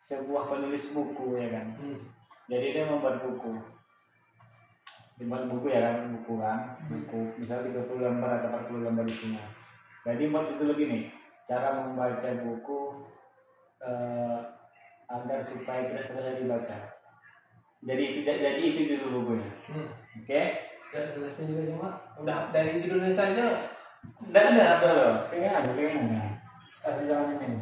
sebuah penulis buku ya kan. Jadi dia membuat buku. Dibuat buku ya kan, buku misal 30 lembar atau 40 lembar isinya. Jadi buat itu begini, cara membaca buku agar supaya tidak selesai dibaca. Jadi itu judul bukunya. Oke? Tidak selesai juga cuma udah dari judulnya saja. Tidak ada apa loh? Pengen. Satu jalan ini.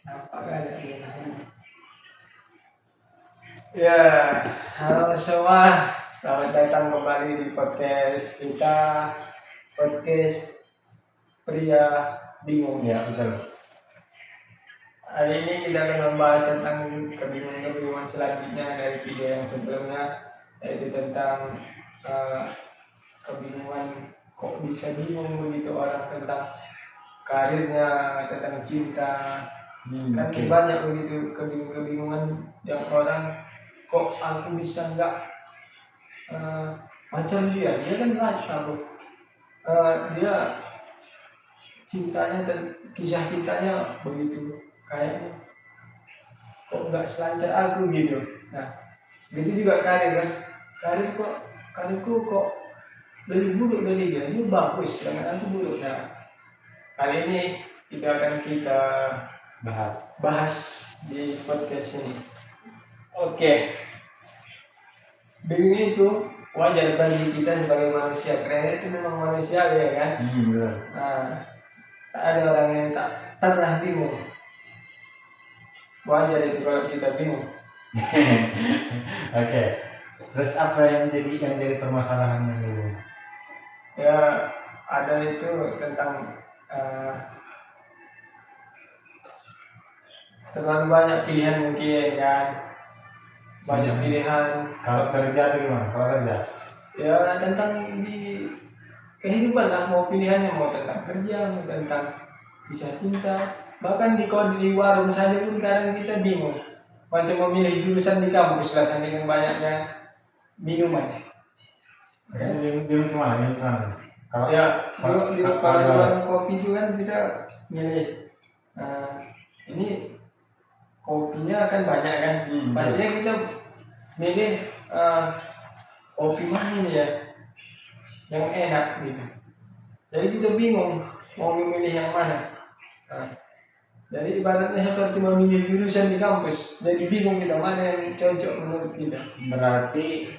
Apakah ada gunanya? Ya, halo semua, selamat datang kembali di podcast kita, podcast pria bingung. Ya betul. Hari ini kita akan membahas tentang kebingungan selanjutnya dari video yang sebelumnya, yaitu tentang kebingungan kok bisa bingung begitu orang tentang karirnya, tentang cinta. Kan banyak begitu kebingungan yang orang kok aku bisa nggak macam dia kan banyak dia cintanya dan kisah cintanya begitu kayaknya kok nggak selancar aku gitu. Nah gitu juga karirku kok lebih buruk dari dia, ini bagus dengan aku buruk. Nah kali ini kita akan bahas di podcast ini. Oke. Bingung itu wajar bagi kita sebagai manusia, karena itu memang manusia ya kan. Betul. Nah, tak ada orang yang tak pernah bingung. Wajar itu kalau kita bingung. Oke. Terus apa yang jadi permasalahannya dulu? Ya ada itu tentang terlalu banyak pilihan mungkin kan. Banyak pilihan. Kalau kerja itu gimana? Kalau kerja? Ya tentang di kehidupan lah, mau pilihannya mau tentang kerja, mau tentang kisah cinta, bahkan di warung saja pun kadang kita bingung macam memilih jurusan di kampus lah saking banyaknya minuman. Bingung cuma. Kalau di warung kopi itu kan kita milih. Ini kopinya kan banyak kan, pastinya kita milih kopi mana ini ya yang enak gitu. Jadi kita bingung mau memilih yang mana. Jadi ibaratnya seperti memilih jurusan di kampus. Jadi bingung kita mana yang cocok menurut kita. Berarti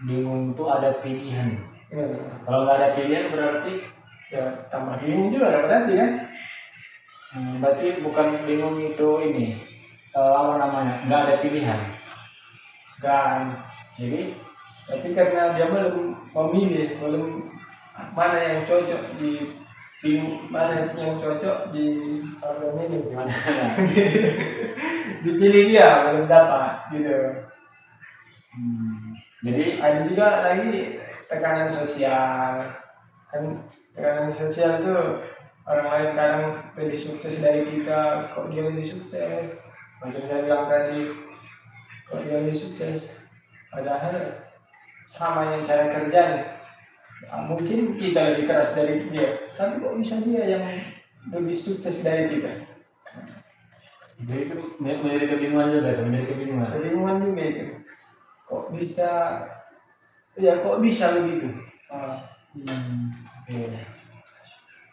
bingung itu ada pilihan. Ya. Kalau nggak ada pilihan berarti ya tambah bingung juga berarti kan. Berarti bukan bingung itu ini nggak ada pilihan. Dan Jadi tapi karena dia belum memilih, mana yang cocok mana yang cocok di program ini gimana? Dipilih dia belum dapat gitu. Jadi ada juga lagi tekanan sosial. Kan tekanan sosial itu orang lain kadang lebih sukses dari kita, kok dia lebih sukses. Macam saya bilang tadi, kok dia lebih sukses. Padahal sama yang saya kerjain, mungkin kita lebih keras dari dia, tapi kok bisa dia yang lebih sukses dari kita. Jadi itu menjadi kebingungan juga, Kebingungan juga itu. Kok bisa begitu?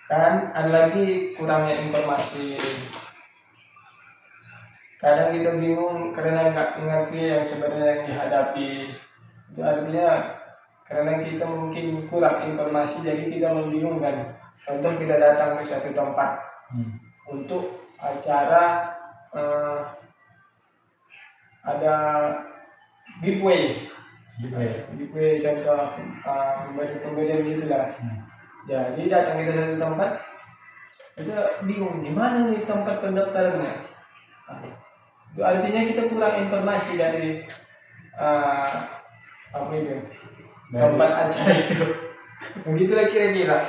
Kan ada lagi kurangnya informasi. Kadang kita bingung karena nggak mengerti yang sebenarnya yang dihadapi. Itu artinya karena kita mungkin kurang informasi, jadi kita membingungkan. Contoh kita datang ke suatu tempat untuk acara ada giveaway contoh pemberian gitu lah. Jadi datang kita satu tempat, kita bingung di mana nih tempat pendaftarannya. Itu artinya kita kurang informasi dari tempat acara itu. Begitulah kira-kira.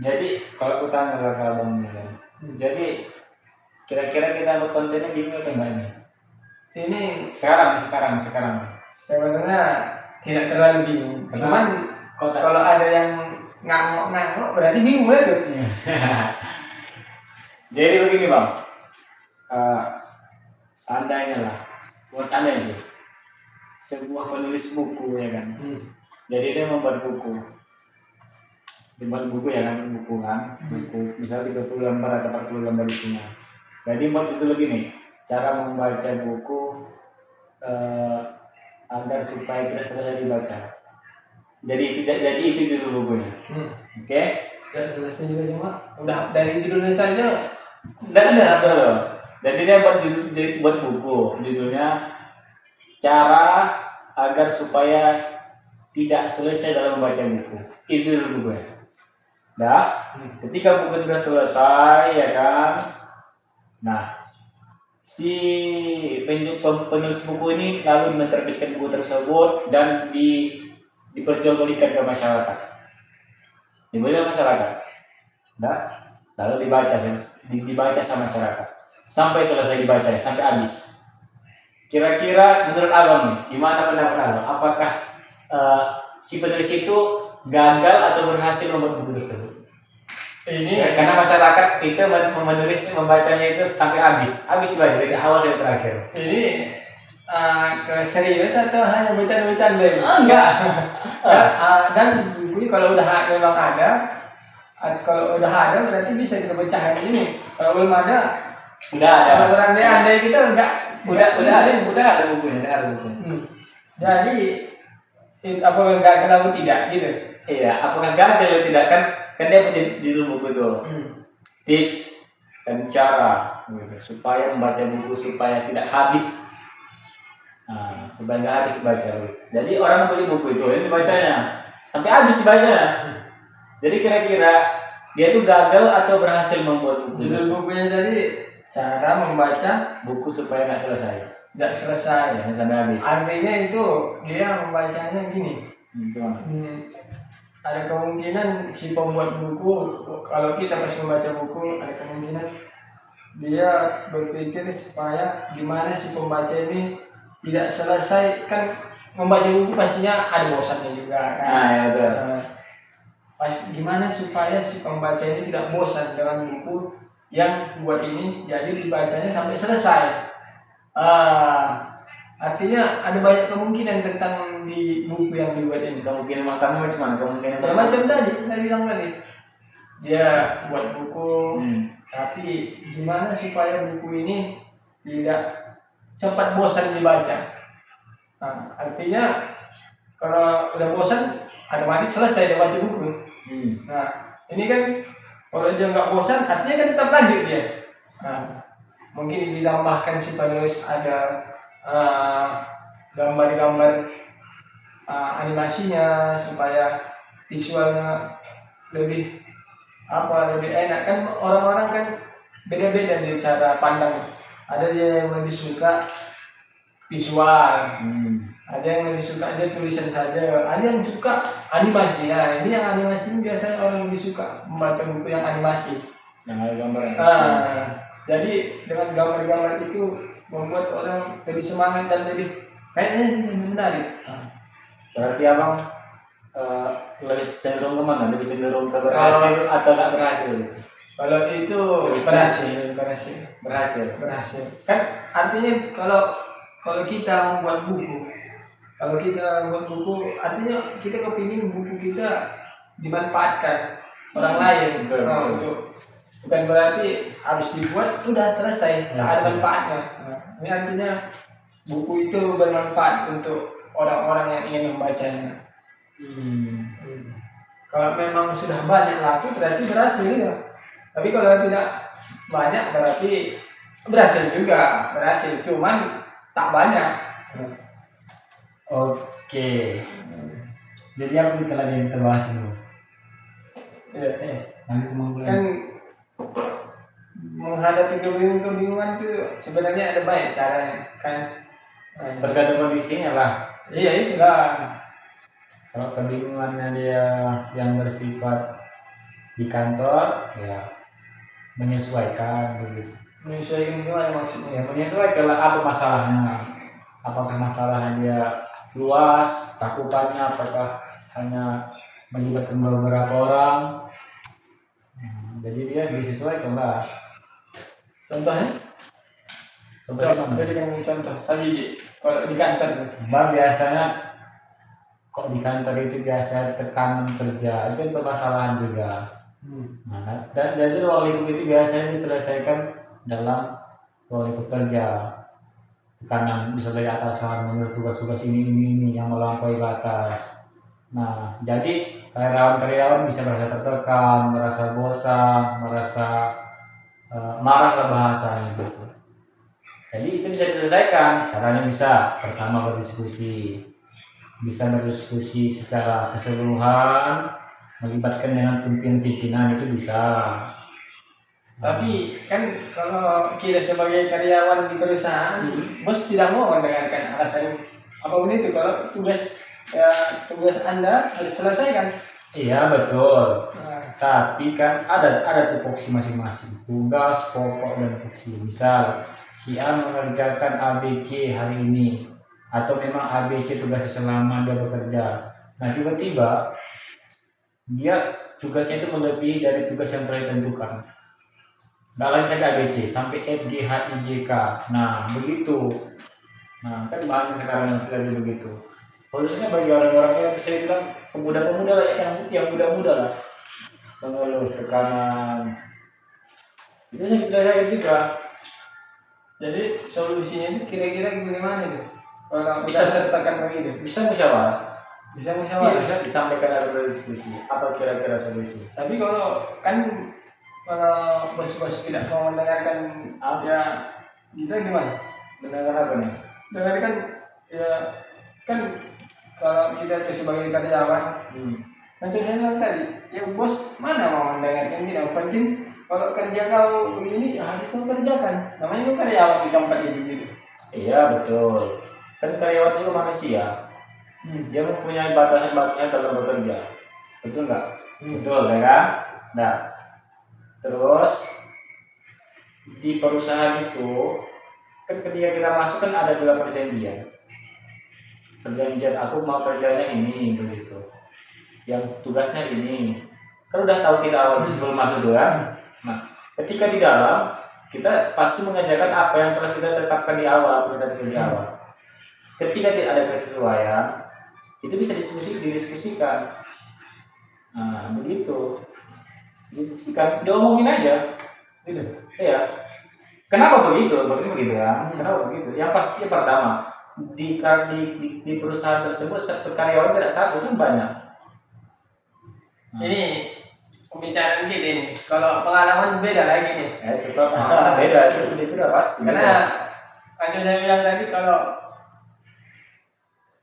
Jadi kalau aku tanya ke abang Milan, jadi kira-kira kita buat kontennya bingung atau enggak ini? Ini sekarang sebenarnya tidak terlalu bingung. Cuman kalau ada yang ngangok berarti bingung lah tuh. Jadi begini bang, seandainya lah, bukan seandainya sih, sebuah penulis buku ya kan, jadi dia membuat buku, dibuat buku ya kan, buku misalnya 30 lembar atau 40 lembar isinya. Jadi buat itu lagi nih, cara membaca buku agar supaya tidak selesai dibaca. Jadi itu judul bukunya. Oke? Ya selesai juga cuma udah dari judulnya saja. Dan ada loh. Jadi dia buat buku, judulnya cara agar supaya tidak selesai dalam membaca buku. Itu judul bukunya. Nah, ketika buku sudah selesai ya kan. Nah, si penulis buku ini lalu menerbitkan buku tersebut dan diperjualbelikan ke masyarakat. Dibaca masyarakat. Nah, lalu dibaca sama masyarakat. Sampai selesai dibaca, sampai habis. Kira-kira menurut Abang nih, gimana pendapat Abang? Apakah si penulis itu gagal atau berhasil membuat buku tersebut? Ini Karena masyarakat itu menulisnya, membacanya itu sampai habis dibaca dari awal sampai terakhir. ini keserius atau hanya bercanda-bercanda? Enggak. Dan buku kalau udah memang ada, kalau udah ada berarti bisa kita pecahkan ini. Kalau belum ada, Udah ada. kalau berandai-andai kita enggak. Udah ada bukunya, Jadi apa gagal atau tidak gitu? Iya, apakah gagal atau tidak kan dia punya judul buku itu. Tips dan cara gitu, supaya membaca buku supaya tidak habis. Nah, supaya nggak habis baca. Jadi orang beli buku itu ini bacanya sampai habis bacanya. Jadi kira-kira dia itu gagal atau berhasil membuat buku? Judul bukunya tadi cara membaca buku supaya nggak selesai. tidak selesai. Ya, sampai habis. Artinya itu dia membacanya gini. Gimana? Ada kemungkinan si pembuat buku, kalau kita pas membaca buku, ada kemungkinan dia berpikir supaya gimana si pembaca ini tidak selesai. Kan membaca buku pastinya ada bosannya juga kan. Nah, ya betul. Pas gimana supaya si pembaca ini tidak bosan dengan buku yang buat ini, jadi dibacanya sampai selesai. Artinya ada banyak kemungkinan tentang di buku yang dibuat ini. Kemungkinan macam kemungkinan Ya macam tadi bilang tadi, dia buat buku, tapi gimana supaya buku ini tidak cepat bosan dibaca. Nah, artinya kalau udah bosan, otomatis selesai dia baca buku. Nah, ini kan kalau dia nggak bosan, artinya kan tetap lanjut dia. Nah, mungkin ditambahkan si penulis ada gambar-gambar animasinya supaya visualnya lebih enak. Kan orang-orang kan beda-beda di cara pandang. Ada dia yang lebih suka visual, ada yang lebih suka dia tulisan saja, ada yang suka animasi. Nah, ini yang animasi ini biasanya orang lebih suka membaca buku yang animasi. Yang ada gambarnya. Jadi dengan gambar-gambar itu membuat orang lebih semangat dan lebih kayaknya menarik. Berarti Abang lebih cenderung kemana? Lebih cenderung ke berhasil atau nggak berhasil? Kalau itu berhasil. Kan artinya kalau kita membuat buku, artinya kita kepingin buku kita dimanfaatkan orang lain. Untuk bukan berarti habis dibuat sudah selesai, tidak ada manfaatnya. Ini artinya buku itu bermanfaat untuk orang-orang yang ingin membacanya. Kalau memang sudah banyak laku berarti berhasil ya. Tapi kalau tidak banyak berarti berhasil juga, cuman tak banyak. Oke. Jadi apa kita lagi yang terbahas dulu? Nanti Kan menghadapi kebingungan itu sebenarnya ada banyak caranya kan. Tergantung kondisinya lah. Iya itulah. Kalau kebingungannya dia yang bersifat di kantor, ya menyesuaikan begitu. Menyesuaikan gimana maksudnya? Ya menyesuaikan lah apa masalahnya. Apakah masalahnya dia luas, cakupannya apakah hanya melibatkan beberapa orang. Jadi dia disesuaikan lah. Contohnya? Coba di mana? Jadi kan contoh tadi kalau di kantor gitu. Mbak biasanya kok di kantor itu biasa tekanan kerja itu permasalahan juga. Nah, dan jadi ruang lingkup itu biasanya diselesaikan dalam ruang lingkup kerja. Tekanan bisa dari atasan menurut tugas-tugas ini yang melampaui batas. Nah, jadi karyawan-karyawan bisa merasa tertekan, merasa bosan, merasa marah lah bahasanya gitu. Jadi itu bisa diselesaikan. Caranya bisa pertama berdiskusi, bisa berdiskusi secara keseluruhan, melibatkan dengan pimpinan-pimpinan itu bisa. Tapi kan kalau kita sebagai karyawan di perusahaan, bos tidak mau mendengarkan alasan apapun itu. Kalau tugas Anda harus selesaikan. Iya betul. Nah, Tapi kan ada tupoksi masing-masing, tugas pokok dan fungsi. Misal si A mengerjakan ABC hari ini, atau memang ABC tugasnya selama dia bekerja. Nah tiba-tiba dia tugasnya itu melebihi dari tugas yang telah ditentukan. Nggak lain saja ABC sampai F G H I J K. Nah begitu. Nah kan banyak sekarang yang terjadi begitu. Khususnya bagi orang-orang yang bisa dibilang pemuda-pemuda lah, yang muda-muda lah, mengeluh tekanan. Itu yang saya juga. jadi solusinya itu kira-kira gimana itu? Kalau Bisa bisa tertekan begitu, Bisa musyawarah. bisa Iya, musyawarah. bisa disampaikan ada diskusi. Apa kira-kira solusi? Tapi kalau bos-bos tidak mau mendengarkan ya kita gimana? Mendengar apa nih? Dengarkan ya kan kalau kita itu sebagai karyawan, macam saya bilang tadi, ya bos mana mau mendengarkan kita? Penting kalau kerja kau begini ya harus kau kerjakan. Namanya kau karyawan di tempat ini gitu. Iya betul. Kan karyawan itu manusia. Dia mempunyai batasan-batasan dalam bekerja. Betul nggak? Betul ya kan? Nah, terus di perusahaan itu kan ketika kita masuk kan ada juga perjanjian. Perjanjian aku mau kerjanya ini begitu. Yang tugasnya ini. Kan udah tahu kita awal sebelum masuk kan? Nah, ketika di dalam kita pasti mengerjakan apa yang telah kita tetapkan di awal, Ketika tidak ada kesesuaian, itu bisa didiskusikan. Nah, begitu. Didiskusikan, diomongin aja. Gitu. Iya. Kenapa begitu? Begitu ya. Kenapa begitu? Yang pasti pertama, di perusahaan tersebut karyawan tidak satu kan banyak. Ini pembicaraan kita ini. Kalau pengalaman beda lagi nih. Itu beda itu udah pasti. Karena macam saya bilang tadi kalau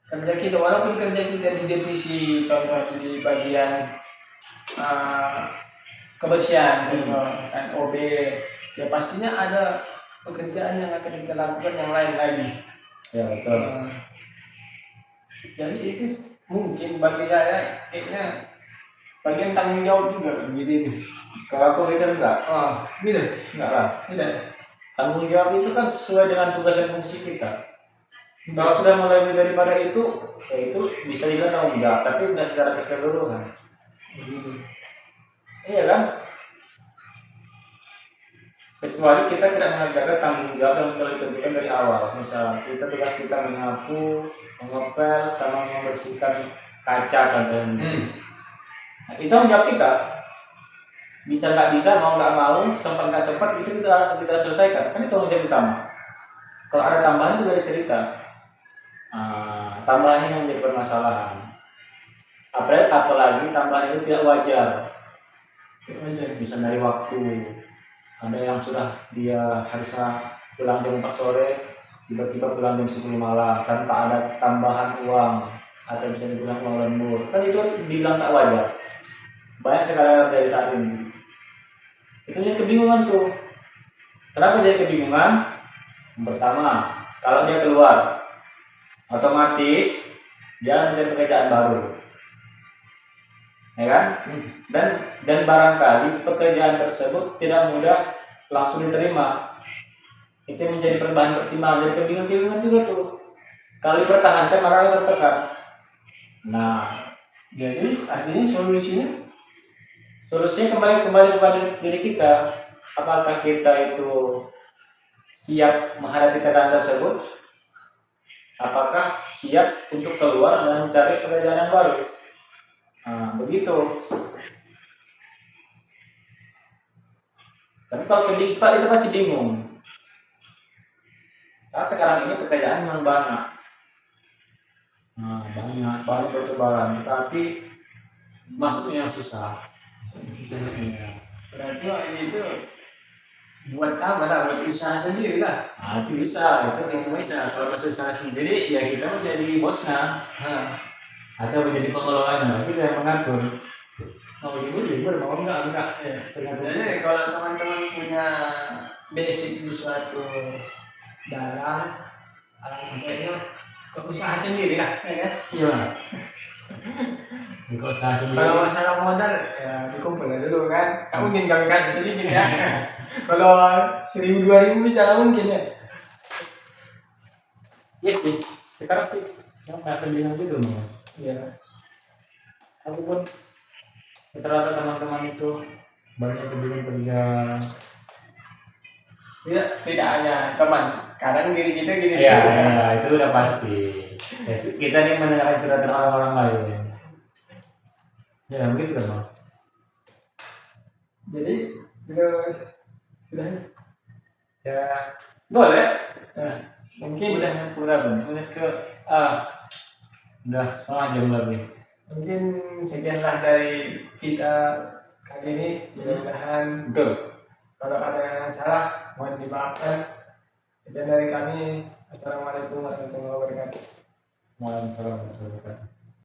kerja kita walaupun kerja kita di divisi contoh di bagian kebersihan contoh kan OB ya pastinya ada pekerjaan yang akan kita lakukan yang lain lagi. Ya betul. Jadi itu mungkin bagi saya kayaknya bagian tanggung jawab juga gitu. Kalau aku pikir enggak. Gitu. Enggak lah. Tidak. Tanggung jawab itu kan sesuai dengan tugas dan fungsi kita. Kalau sudah melebihi daripada itu, ya itu bisa juga tanggung jawab, tapi tidak secara keseluruhan. Iya kan? Kecuali kita tidak mengerjakan tanggung jawab yang telah ditentukan dari awal. Misal kita tugas kita menyapu, mengepel, sama membersihkan kaca contohnya. Nah, itu tanggung jawab kita. Bisa nggak bisa, mau nggak mau, sempat nggak sempat itu kita selesaikan. Kan itu tanggung jawab utama. Kalau ada tambahan itu dari cerita. Tambahan yang menjadi permasalahan. Apalagi tambahan itu tidak wajar. Bisa dari waktu. Ada yang sudah dia harusnya pulang jam 4 sore, tiba-tiba pulang jam 10 malam tanpa ada tambahan uang atau bisa dibilang uang lembur. Kan itu dibilang tak wajar. Banyak sekali yang dari saat ini. Itu yang kebingungan tuh. Kenapa dia kebingungan? Yang pertama, kalau dia keluar, otomatis dia mencari pekerjaan baru, ya kan? Dan barangkali pekerjaan tersebut tidak mudah langsung diterima. Itu menjadi bahan pertimbangan, jadi kebingungan juga tuh. Kalau dipertahankan malah tertekan. Nah, Jadi akhirnya solusinya kembali kepada diri kita. Apakah kita itu siap menghadapi tekanan tersebut? Apakah siap untuk keluar dan mencari pekerjaan yang baru? Nah, begitu. Tapi kalau kedikpat itu pasti bingung. Karena sekarang ini pekerjaan memang banyak. Nah, banyak percobaan, tetapi masuknya susah. Berarti ini itu buat apa lah, buat usaha sendiri lah. Nah, itu bisa, itu bisa. Kalau usaha sendiri, ya kita menjadi bosnya, atau menjadi pengelolanya, kita yang mengatur. Mau libur, mau enggak. Jadi kalau teman-teman punya basic di suatu barang, alangkah baiknya ke usaha sendiri lah, ya kan? Iya. Kalau usaha sendiri. Kalau masalah modal, ya dikumpul dulu kan. Tak mungkin kami kasih sedikit ya. Kalau 1.000-2.000 bisa lah mungkin ya. Iya sih. Sekarang sih, yang nggak bilang gitu loh. Iya. Aku pun rata-rata teman-teman itu banyak yang kerja. Tidak hanya teman, kadang diri kita gini. Ya, itu udah pasti. Ya, kita nih mendengarkan curhatan orang-orang lain. Ya, begitu kan, Bang? Jadi, sudah Ya, boleh. nah, mungkin Udah menit ke udah setengah jam lebih. mungkin sekianlah dari kita kali ini. Mudah-mudahan Betul. kalau ada yang salah mohon dimaafkan. Dan dari kami, assalamualaikum warahmatullahi wabarakatuh. Waalaikumsalam warahmatullahi wabarakatuh.